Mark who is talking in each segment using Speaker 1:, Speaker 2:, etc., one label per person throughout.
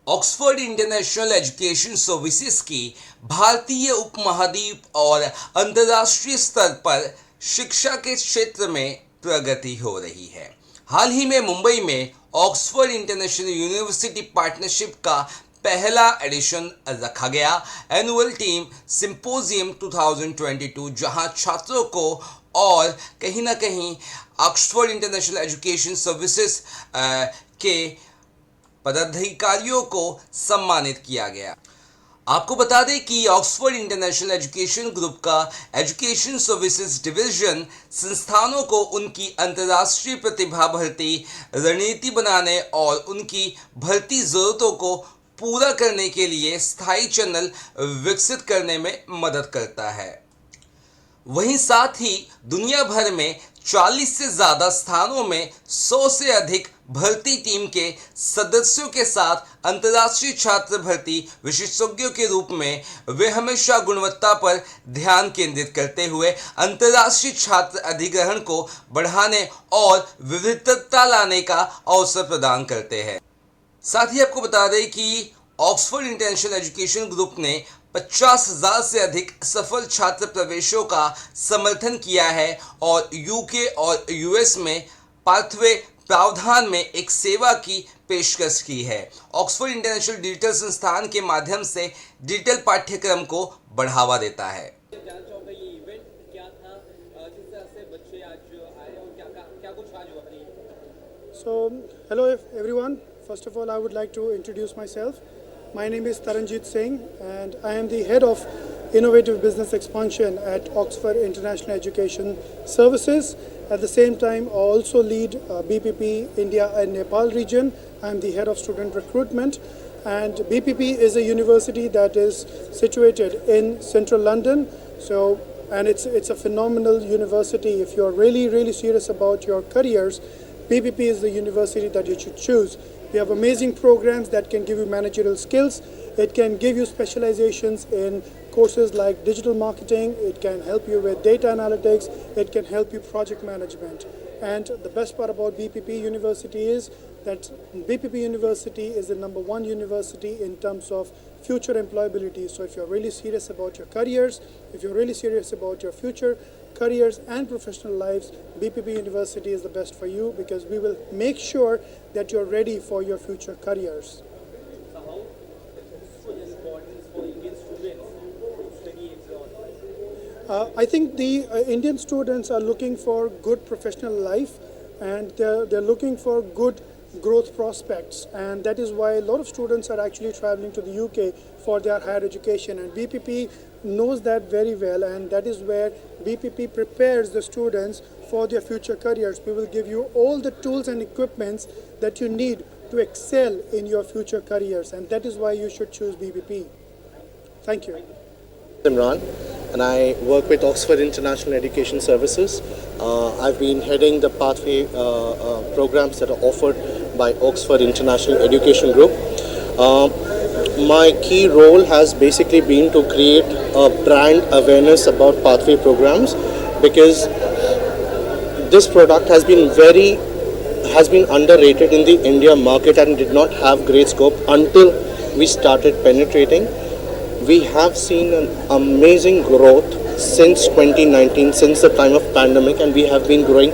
Speaker 1: Oxford international education services की भारतीय उपमहाद्वीप और अंतर्राष्ट्रीय स्तर पर शिक्षा के क्षेत्र में प्रगति हो रही है। हाल ही में मुंबई में ऑक्सफोर्ड इंटरनेशनल यूनिवर्सिटी पार्टनरशिप का पहला एडिशन रखा गया एनुअल टीम सिंपोजियम 2022, जहां छात्रों को और कहीं ना कहीं ऑक्सफोर्ड इंटरनेशनल एजुकेशन सर्विसेज के पदाधिकारियों को सम्मानित किया गया। आपको बता दें कि ऑक्सफोर्ड इंटरनेशनल एजुकेशन ग्रुप का एजुकेशन सर्विसेज डिवीजन संस्थानों को उनकी अंतर्राष्ट्रीय प्रतिभा भर्ती रणनीति बनाने और उनकी भर्ती जरूरतों को पूरा करने के लिए स्थायी चैनल विकसित करने में मदद करता है। वहीं साथ ही दुनिया भर में 40 से ज़्यादा स्थानों में 100 से अधिक भर्ती टीम के सदस्यों के साथ अंतर्राष्ट्रीय छात्र भर्ती विशेषज्ञों के रूप में वे हमेशा गुणवत्ता पर ध्यान केंद्रित करते हुए अंतर्राष्ट्रीय छात्र अधिग्रहण को बढ़ाने और विविधता लाने का अवसर प्रदान करते हैं। साथ ही आपको बता दें कि ऑक्सफोर्ड इंटरनेशनल एजुकेशन ग्रुप ने 50,000 से अधिक सफल छात्र प्रवेशों का समर्थन किया है और यूके और यूएस में पाथवे प्रावधान में एक सेवा की पेशकश की है। ऑक्सफोर्ड इंटरनेशनल डिजिटल संस्थान के माध्यम से डिजिटल पाठ्यक्रम को बढ़ावा देता है।
Speaker 2: So, hello everyone. First of all, I would like to introduce myself. My name is Taranjit Singh and I am the head of Innovative Business Expansion at Oxford International Education Services. At the same time, I also lead BPP India and Nepal region. I am the head of student recruitment, and BPP is a university that is situated in central London. And it's a phenomenal university. If you're really serious about your careers, BPP is the university that you should choose. We have amazing programs that can give you managerial skills. It can give you specializations in courses like digital marketing. It can help you with data analytics. It can help you project management. And the best part about BPP University is that BPP University is the #1 university in terms of future employability. So if you're really serious about your careers, if you're really serious about your future careers and professional lives, BPP University is the best for you, because we will make sure that you're ready for your future careers.
Speaker 3: So how is it important for Indian students to study abroad?
Speaker 2: I think the Indian students are looking for good professional life, and they're looking for good growth prospects, and that is why a lot of students are actually traveling to the UK for their higher education, and BPP knows that very well, and that is where BPP prepares the students for their future careers. We will give you all the tools and equipments that you need to excel in your future careers, and that is why you should choose BPP. Thank you.
Speaker 4: Imran, and I work with Oxford International Education Services. I've been heading the pathway programs that are offered by Oxford International Education Group. My key role has basically been to create a brand awareness about pathway programs, because this product has been underrated in the India market and did not have great scope until we started penetrating. We have seen an amazing growth since 2019, since the time of pandemic, and we have been growing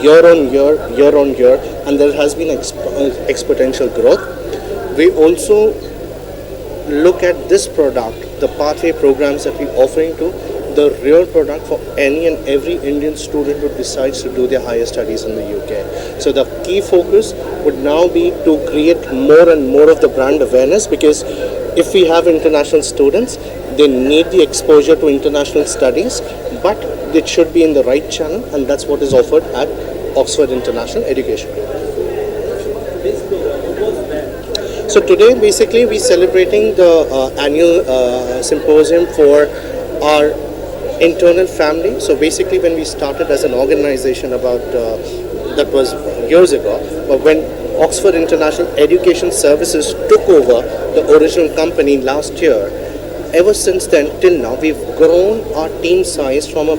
Speaker 4: year on year, and there has been exponential growth. We also look at this product, the pathway programs that we're offering, to the real product for any and every Indian student who decides to do their higher studies in the UK. So the key focus would now be to create more and more of the brand awareness, because if we have international students, they need the exposure to international studies, but it should be in the right channel, and that's what is offered at Oxford International Education.
Speaker 3: This program, what was that?
Speaker 4: So today basically we're celebrating the annual symposium for our internal family. So basically when we started as an organization about, that was years ago, but when Oxford International Education Services took over the original company last year, ever since then till now we've grown our team size from a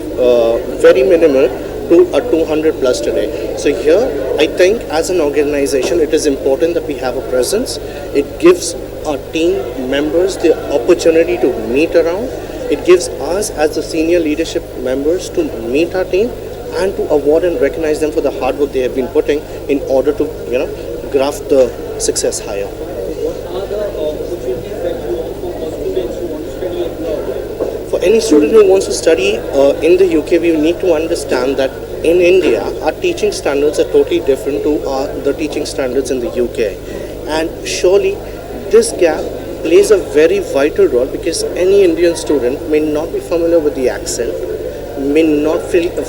Speaker 4: very minimal to a 200 plus today. So here I think as an organization it is important that we have a presence. It gives our team members the opportunity to meet around. It gives us as the senior leadership members to meet our team and to award and recognize them for the hard work they have been putting in order to, graft the success higher.
Speaker 3: What are the opportunities that you offer for students who want to study abroad?
Speaker 4: For any student who wants to study in the UK, we need to understand that in India, our teaching standards are totally different to the teaching standards in the UK. And surely this gap plays a very vital role because any Indian student may not be familiar with the accent, may not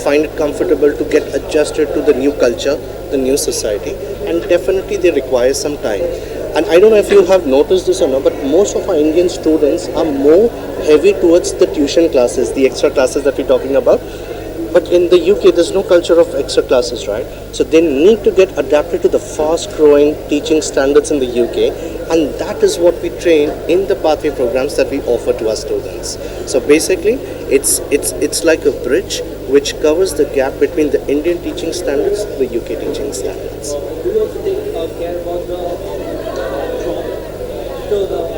Speaker 4: find it comfortable to get adjusted to the new culture, the new society, and definitely they require some time. And I don't know if you have noticed this or not, but most of our Indian students are more heavy towards the tuition classes, the extra classes that we're talking about. But in the UK, there's no culture of extra classes, right? So they need to get adapted to the fast-growing teaching standards in the UK, and that is what we train in the pathway programs that we offer to our students. So basically, it's like a bridge which covers the gap between the Indian teaching standards, the UK teaching standards.
Speaker 3: Do you also take care about the job after the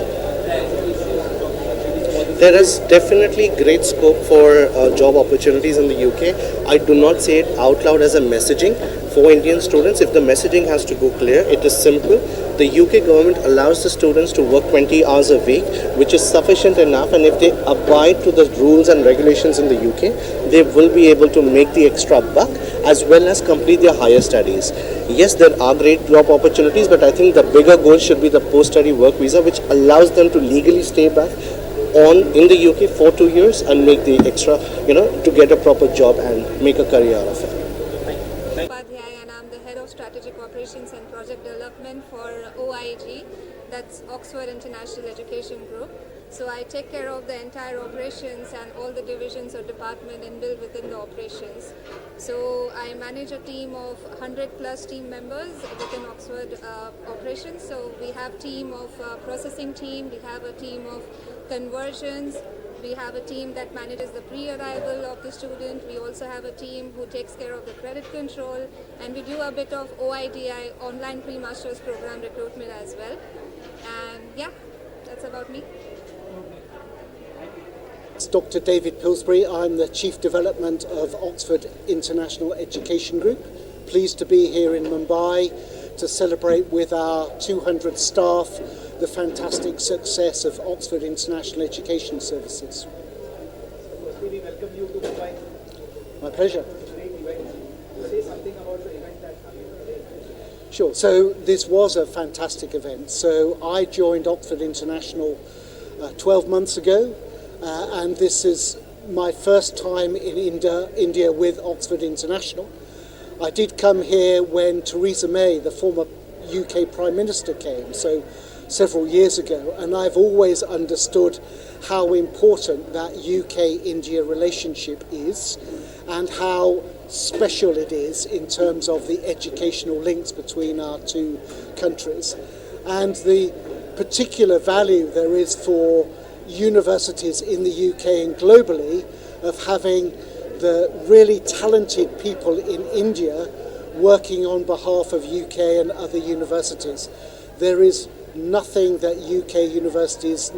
Speaker 4: There is definitely great scope for job opportunities in the UK. I do not say it out loud as a messaging for Indian students. If the messaging has to go clear, it is simple. The UK government allows the students to work 20 hours a week, which is sufficient enough, and if they abide to the rules and regulations in the UK, they will be able to make the extra buck as well as complete their higher studies. Yes, there are great job opportunities, but I think the bigger goal should be the post-study work visa, which allows them to legally stay back in the UK for 2 years and make the extra, to get a proper job and make a career out of it.
Speaker 5: Upadhyay, and I'm the Head of Strategic Operations and Project Development for OIG, that's Oxford International Education Group. So I take care of the entire operations and all the divisions or department inbuilt within the operations. So I manage a team of 100 plus team members within Oxford operations. So we have team of processing team, we have a team of conversions, we have a team that manages the pre-arrival of the student, we also have a team who takes care of the credit control, and we do a bit of OIDI, online pre-masters program recruitment as well. And yeah, that's about me.
Speaker 6: It's Dr. David Pillsbury. I'm the Chief Development of Oxford International Education Group. Pleased to be here in Mumbai to celebrate with our 200 staff the fantastic success of Oxford International Education Services.
Speaker 3: Firstly, we welcome you to Mumbai.
Speaker 6: My pleasure.
Speaker 3: Great event. Say something about the event that happened today.
Speaker 6: Sure. So this was a fantastic event. So I joined Oxford International 12 months ago, and this is my first time in India with Oxford International. I did come here when Theresa May, the former UK Prime Minister, came, so several years ago, and I've always understood how important that UK-India relationship is and how special it is in terms of the educational links between our two countries and the particular value there is for universities in the UK and globally of having the really talented people in India working on behalf of UK and other universities. There is nothing that UK universities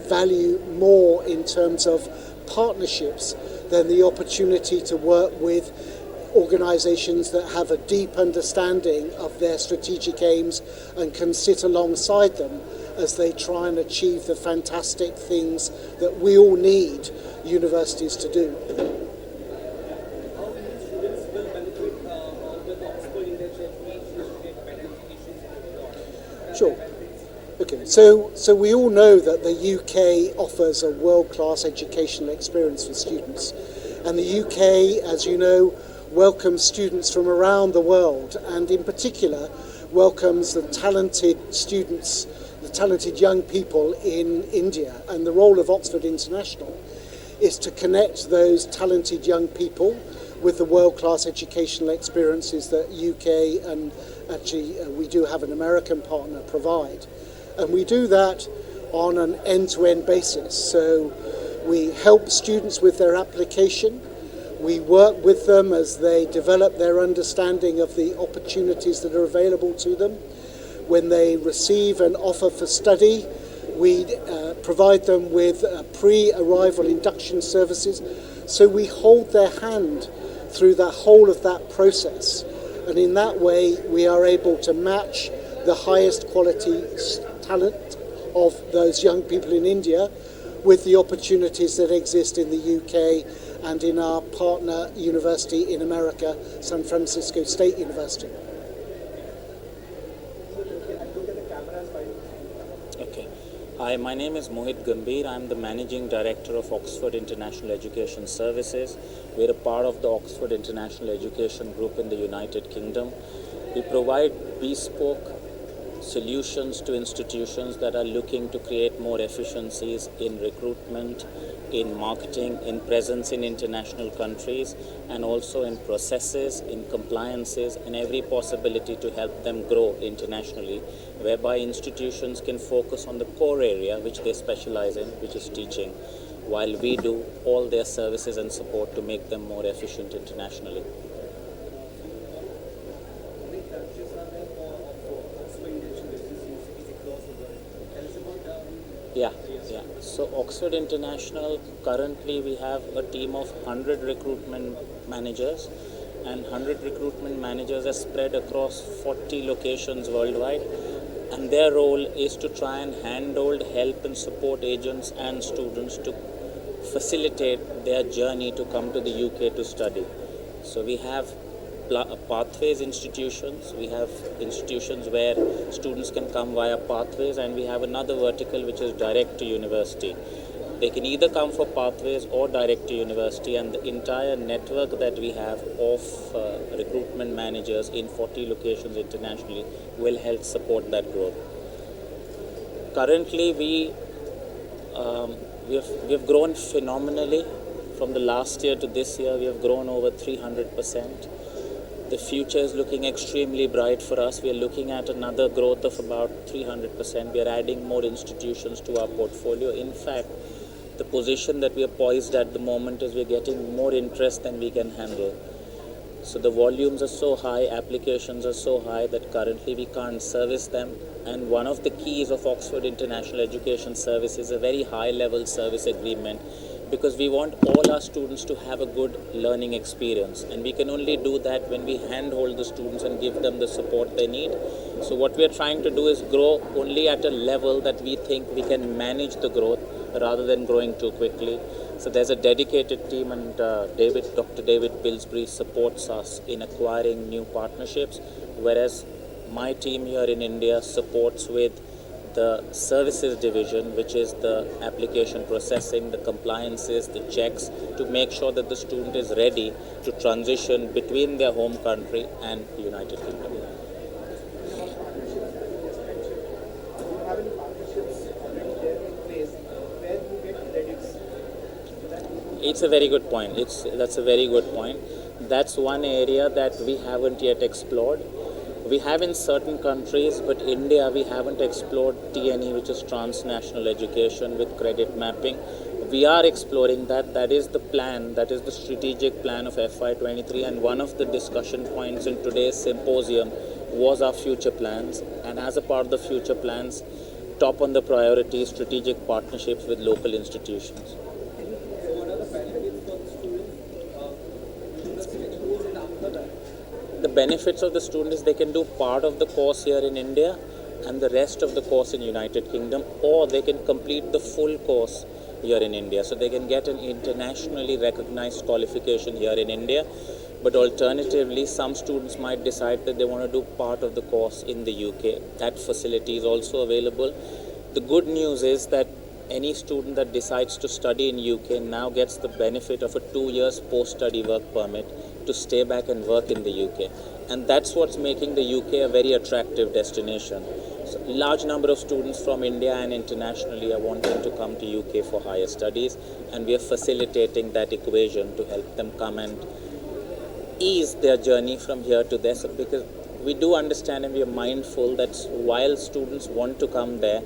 Speaker 6: value more in terms of partnerships than the opportunity to work with organisations that have a deep understanding of their strategic aims and can sit alongside them as they try and achieve the fantastic things that we all need universities to do.
Speaker 3: How many students will benefit with Oxford International Education abroad?
Speaker 6: Sure. Okay, so we all know that the UK offers a world-class educational experience for students, and the UK, as you know, welcomes students from around the world, and in particular welcomes the talented students, the talented young people in India. And the role of Oxford International is to connect those talented young people with the world-class educational experiences that UK and actually we do have an American partner provide. And we do that on an end-to-end basis. So we help students with their application. We work with them as they develop their understanding of the opportunities that are available to them. when they receive an offer for study. We provide them with pre-arrival induction services. So we hold their hand through the whole of that process. And in that way, we are able to match the highest quality talent of those young people in India with the opportunities that exist in the UK and in our partner university in America, San Francisco State University.
Speaker 7: Okay. Hi, my name is Mohit Gambhir. I'm the Managing Director of Oxford International Education Services. We're a part of the Oxford International Education Group in the United Kingdom. We provide bespoke solutions to institutions that are looking to create more efficiencies in recruitment, in marketing, in presence in international countries, and also in processes, in compliances, and every possibility to help them grow internationally, whereby institutions can focus on the core area which they specialize in, which is teaching, while we do all their services and support to make them more efficient internationally. Yeah. So Oxford International, currently we have a team of 100 recruitment managers, and 100 recruitment managers are spread across 40 locations worldwide, and their role is to try and handhold, help and support agents and students to facilitate their journey to come to the UK to study. So we have pathways institutions, we have institutions where students can come via pathways, and we have another vertical which is direct to university. They can either come for pathways or direct to university, and the entire network that we have of recruitment managers in 40 locations internationally will help support that growth. Currently we have grown phenomenally. From the last year to this year, we have grown over 300%. The future is looking extremely bright for us. We are looking at another growth of about 300%. We are adding more institutions to our portfolio. In fact, the position that we are poised at the moment is we are getting more interest than we can handle. So the volumes are so high, applications are so high that currently we can't service them. And one of the keys of Oxford International Education Service is a very high level service agreement, because we want all our students to have a good learning experience, and we can only do that when we handhold the students and give them the support they need. So what we are trying to do is grow only at a level that we think we can manage the growth rather than growing too quickly. So there's a dedicated team, and Dr. David Pillsbury supports us in acquiring new partnerships, whereas my team here in India supports with the services division, which is the application processing, the compliances, the checks, to make sure that the student is ready to transition between their home country and the United Kingdom. It's a very good point. That's a very good point. That's one area that we haven't yet explored. We have in certain countries, but India we haven't explored TNE, which is transnational education with credit mapping. We are exploring that. That is the plan. That is the strategic plan of FY23, and one of the discussion points in today's symposium was our future plans. And as a part of the future plans, top on the priority, strategic partnerships with local institutions. The benefits of the student is they can do part of the course here in India and the rest of the course in United Kingdom, or they can complete the full course here in India. So they can get an internationally recognized qualification here in India, but alternatively some students might decide that they want to do part of the course in the UK. That facility is also available. The good news is that any student that decides to study in UK now gets the benefit of a 2 years post-study work permit to stay back and work in the UK. And that's what's making the UK a very attractive destination. So large number of students from India and internationally are wanting to come to UK for higher studies, and we are facilitating that equation to help them come and ease their journey from here to there. So because we do understand and we are mindful that while students want to come there,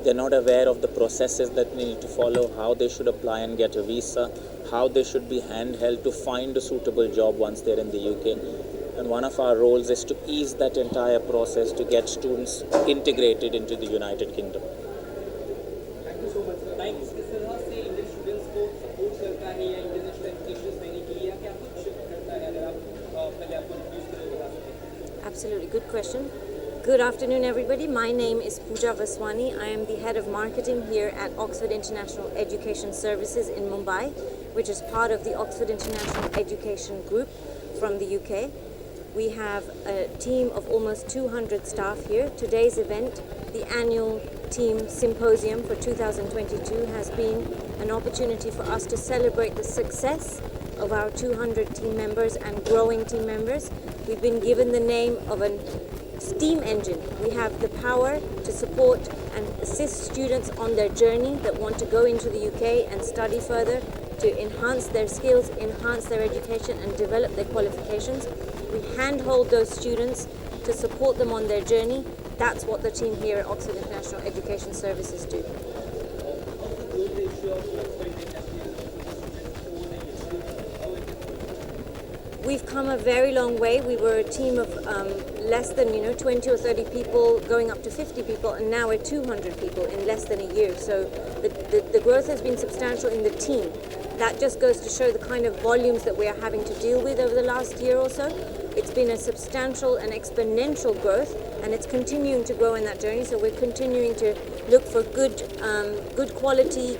Speaker 7: they're not aware of the processes that they need to follow, how they should apply and get a visa, how they should be handheld to find a suitable job once they're in the UK. and one of our roles is to ease that entire process to get students integrated into the United Kingdom.
Speaker 3: Thank you so much sir. Thank you. किस तरह से Indian students को support करता है या international education देने के लिए या क्या कुछ करता है, अगर आप पहले आपको इंट्रोड्यूस करें बता सकें।
Speaker 8: Absolutely, good question. Good afternoon, everybody. My name is Pooja Vaswani. I am the head of marketing here at Oxford International Education Services in Mumbai, which is part of the Oxford International Education Group from the UK. We have a team of almost 200 staff here. Today's event, the annual team Symposium for 2022, has been an opportunity for us to celebrate the success of our 200 team members and growing team members. We've been given the name of a steam engine. We have the power to support and assist students on their journey that want to go into the UK and study further, to enhance their skills, enhance their education and develop their qualifications. We handhold those students to support them on their journey. That's what the team here at Oxford International Education Services do. We've come a very long way. We were a team of less than 20 or 30 people, going up to 50 people, and now we're 200 people in less than a year. So the growth has been substantial in the team. That just goes to show the kind of volumes that we are having to deal with over the last year or so. It's been a substantial and exponential growth, and it's continuing to grow in that journey. So we're continuing to look for good quality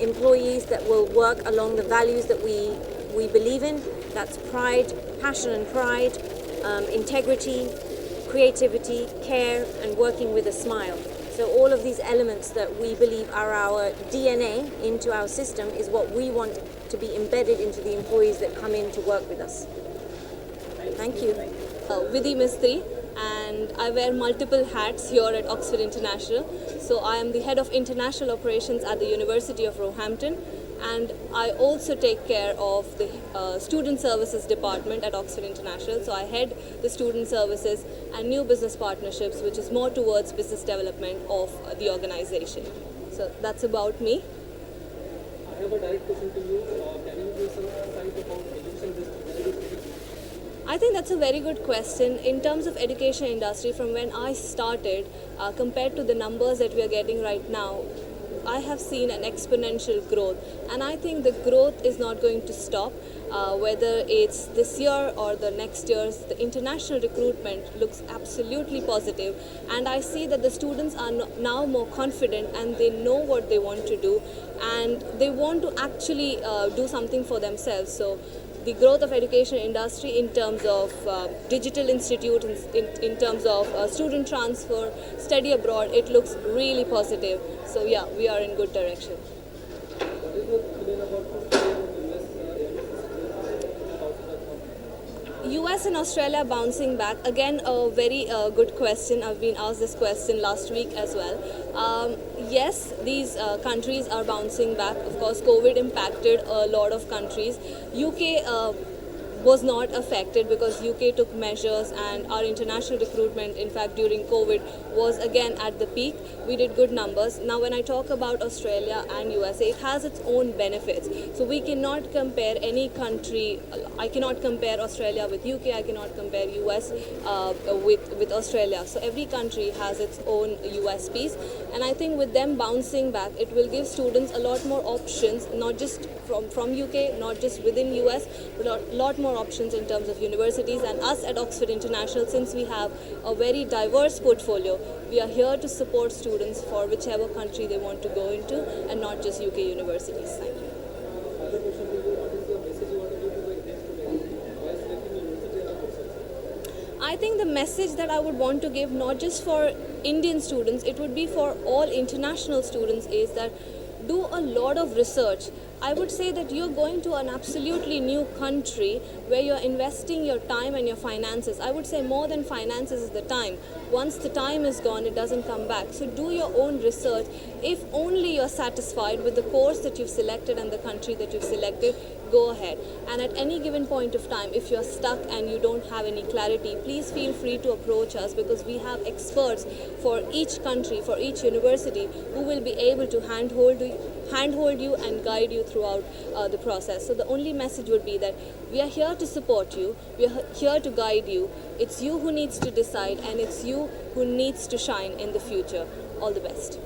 Speaker 8: employees that will work along the values that we believe in. That's pride, passion and pride, integrity, creativity, care, and working with a smile. So all of these elements that we believe are our DNA into our system is what we want to be embedded into the employees that come in to work with us. Thank you.
Speaker 9: Vidhi Mistry, and I wear multiple hats here at Oxford International. So I am the head of international operations at the University of Roehampton, and I also take care of the student services department at Oxford International. So I head the student services and new business partnerships, which is more towards business development of the organization. So that's about me.
Speaker 3: I have a direct question to you. Can you give some insight about education industry?
Speaker 9: I think that's a very good question. In terms of education industry, from when I started, compared to the numbers that we are getting right now, I have seen an exponential growth, and I think the growth is not going to stop. Whether it's this year or the next year's, the international recruitment looks absolutely positive, and I see that the students are now more confident and they know what they want to do, and they want to actually do something for themselves. So the growth of education industry in terms of digital institute, in terms of student transfer, study abroad, it looks really positive. So yeah, we are in good direction.
Speaker 3: What is your opinion about the
Speaker 9: US and Australia bouncing back. Again, a very good question. I've been asked this question last week as well. Yes, these countries are bouncing back. Of course, COVID impacted a lot of countries. UK was not affected because UK took measures, and our international recruitment, in fact during COVID, was again at the peak. We did good numbers. Now when I talk about Australia and USA, it has its own benefits. So we cannot compare any country. I cannot compare Australia with UK, I cannot compare US with Australia. So every country has its own USPs, and I think with them bouncing back, it will give students a lot more options, not just from UK, not just within US, but a lot more options in terms of universities. And us at Oxford International, since we have a very diverse portfolio, we are here to support students for whichever country they want to go into, and not just UK universities. Thank you.
Speaker 3: other question to you? What is the message you want to give to the Indian students while selecting university and courses?
Speaker 9: I think the message that I would want to give, not just for Indian students, it would be for all international students, is that do a lot of research. I would say that you're going to an absolutely new country where you're investing your time and your finances. I would say more than finances is the time. Once the time is gone, it doesn't come back. So do your own research. If only you're satisfied with the course that you've selected and the country that you've selected, go ahead. And at any given point of time, if you're stuck and you don't have any clarity, please feel free to approach us, because we have experts for each country, for each university, who will be able to handhold you and guide you throughout the process. So the only message would be that we are here to support you, we are here to guide you. It's you who needs to decide, and it's you who needs to shine in the future. All the best.